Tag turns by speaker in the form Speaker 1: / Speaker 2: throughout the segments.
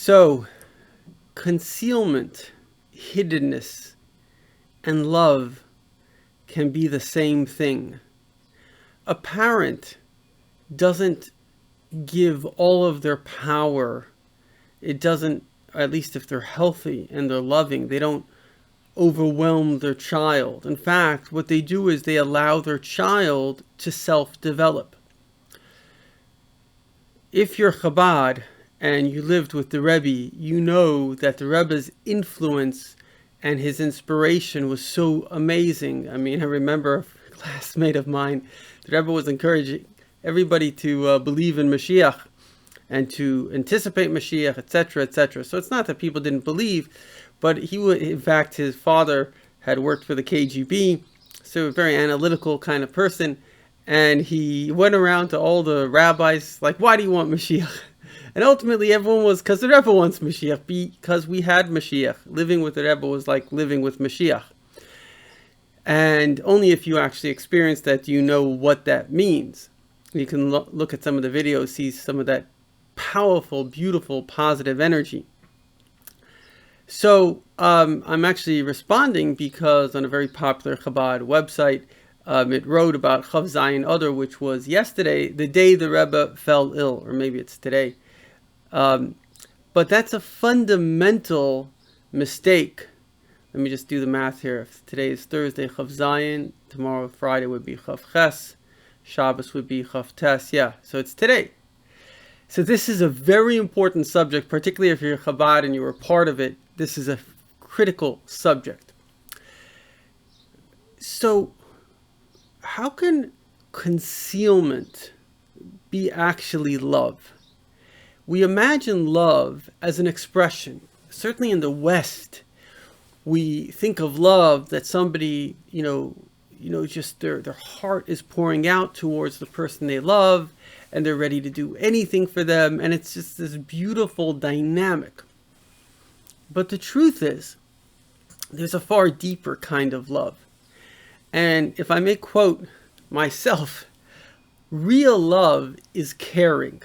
Speaker 1: So, concealment, hiddenness, and love can be the same thing. A parent doesn't give all of their power. It doesn't, at least if they're healthy and they're loving, they don't overwhelm their child. In fact, what they do is they allow their child to self-develop. If you're Chabad and you lived with the Rebbe, you know that the Rebbe's influence and his inspiration was so amazing. I mean, I remember a classmate of mine, the Rebbe was encouraging everybody to believe in Mashiach and to anticipate Mashiach, etc., etc. So it's not that people didn't believe, but he would, in fact, his father had worked for the KGB, so a very analytical kind of person, and he went around to all the rabbis, like, why do you want Mashiach? And ultimately everyone was, because the Rebbe wants Mashiach, because we had Mashiach. Living with the Rebbe was like living with Mashiach. And only if you actually experience that do you know what that means. You can look at some of the videos, see some of that powerful, beautiful, positive energy. So I'm actually responding because on a very popular Chabad website, it wrote about Chav Zayin Adar, which was yesterday, the day the Rebbe fell ill, or maybe it's today. But that's a fundamental mistake. Let me just do the math here. If today is Thursday, Chav Zayin, tomorrow, Friday, would be Chav Ches, Shabbos would be Chav Tes. Yeah, so it's today. So this is a very important subject, particularly if you're Chabad and you were part of it. This is a critical subject. So how can concealment be actually love? We imagine love as an expression. Certainly in the West, we think of love that somebody, just their heart is pouring out towards the person they love, and they're ready to do anything for them, and it's just this beautiful dynamic. But the truth is, there's a far deeper kind of love. And if I may quote myself, real love is caring.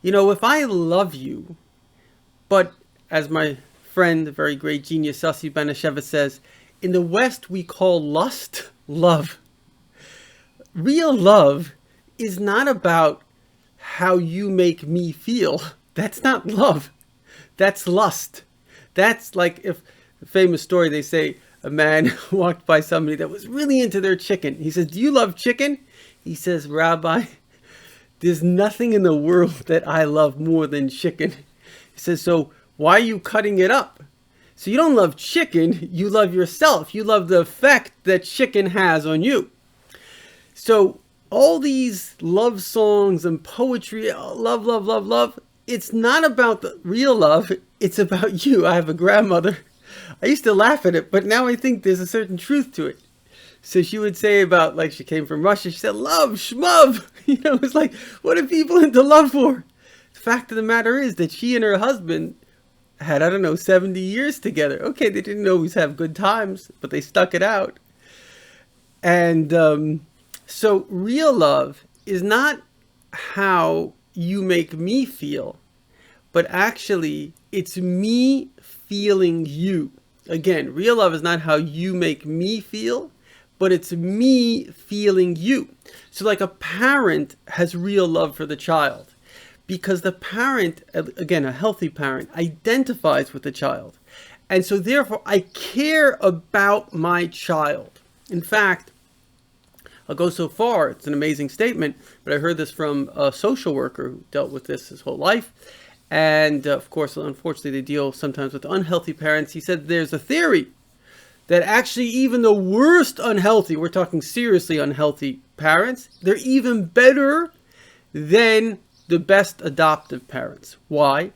Speaker 1: If I love you, but as my friend, the very great genius Yossi Ben Asheva says, in the West we call lust love. Real love is not about how you make me feel. That's not love. That's lust. That's like, if the famous story, they say a man walked by somebody that was really into their chicken. He says, do you love chicken? He says, Rabbi, there's nothing in the world that I love more than chicken. He says, so why are you cutting it up? So you don't love chicken, you love yourself. You love the effect that chicken has on you. So all these love songs and poetry, love, love, love, love, it's not about the real love, it's about you. I have a grandmother, I used to laugh at it, but now I think there's a certain truth to it. So she would say about, like, she came from Russia, she said, love, shmov. It's like, what are people into love for? The fact of the matter is that she and her husband had, 70 years together. Okay, they didn't always have good times, but they stuck it out. And so real love is not how you make me feel, but actually it's me feeling you. Again, real love is not how you make me feel, but it's me feeling you. So like a parent has real love for the child, because the parent, again, a healthy parent, identifies with the child. And so therefore I care about my child. In fact, I'll go so far, it's an amazing statement, but I heard this from a social worker who dealt with this his whole life. And of course, unfortunately, they deal sometimes with unhealthy parents. He said there's a theory that actually even the worst unhealthy, we're talking seriously unhealthy parents, they're even better than the best adoptive parents. Why?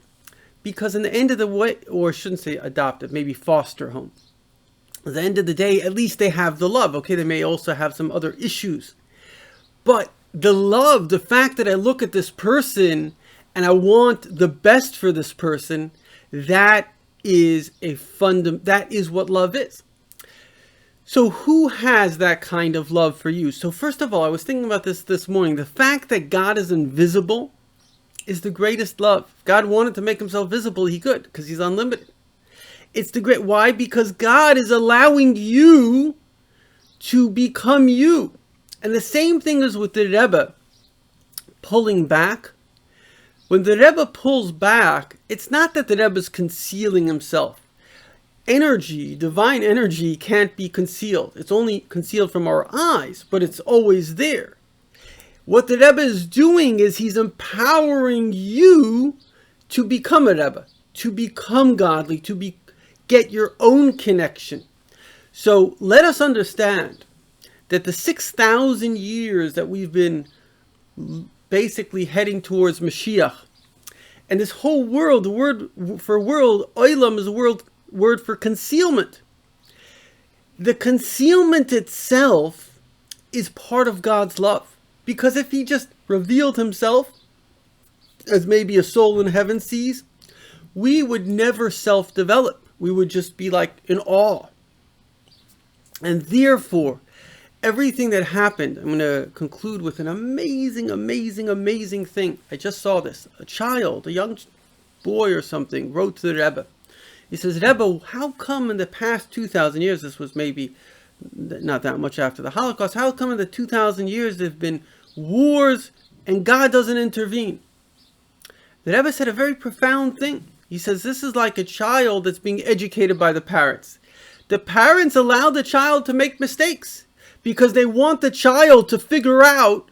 Speaker 1: Because in the end of the way, or I shouldn't say adoptive, maybe foster home. At the end of the day, at least they have the love. Okay, they may also have some other issues. But the love, the fact that I look at this person and I want the best for this person, that is that is what love is. So who has that kind of love for you? So first of all, I was thinking about this morning. The fact that God is invisible is the greatest love. If God wanted to make himself visible, he could, because he's unlimited. It's the great, why? Because God is allowing you to become you. And the same thing is with the Rebbe pulling back. When the Rebbe pulls back, it's not that the Rebbe is concealing himself. Energy, divine energy, can't be concealed. It's only concealed from our eyes, but it's always there. What the Rebbe is doing is he's empowering you to become a Rebbe, to become godly, to get your own connection. So let us understand that the 6,000 years that we've been basically heading towards Mashiach, and this whole world, the word for world, olam, is a word for concealment. The concealment itself is part of God's love. Because if he just revealed himself as maybe a soul in heaven sees, we would never self-develop. We would just be like in awe. And therefore, everything that happened, I'm going to conclude with an amazing, amazing, amazing thing. I just saw this. A child, a young boy or something, wrote to the Rebbe. He says, Rebbe, how come in the past 2,000 years, this was maybe not that much after the Holocaust, how come in the 2,000 years there have been wars and God doesn't intervene? The Rebbe said a very profound thing. He says this is like a child that's being educated by the parents. The parents allow the child to make mistakes because they want the child to figure out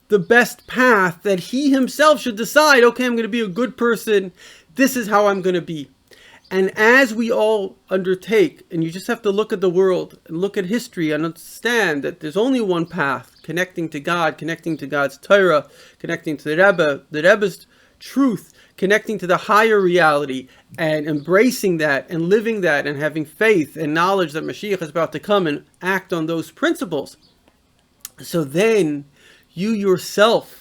Speaker 1: the best path that he himself should decide, okay, I'm going to be a good person. This is how I'm going to be. And as we all undertake, and you just have to look at the world and look at history and understand that there's only one path, connecting to God, connecting to God's Torah, connecting to the Rebbe's truth, connecting to the higher reality, and embracing that and living that and having faith and knowledge that Mashiach is about to come and act on those principles. So then you yourself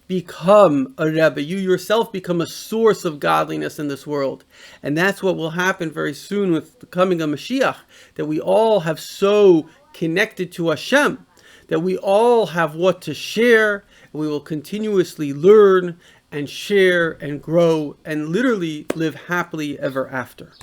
Speaker 1: become a Rebbe. You yourself become a source of godliness in this world. And that's what will happen very soon with the coming of Mashiach, that we all have so connected to Hashem, that we all have what to share, and we will continuously learn and share and grow and literally live happily ever after.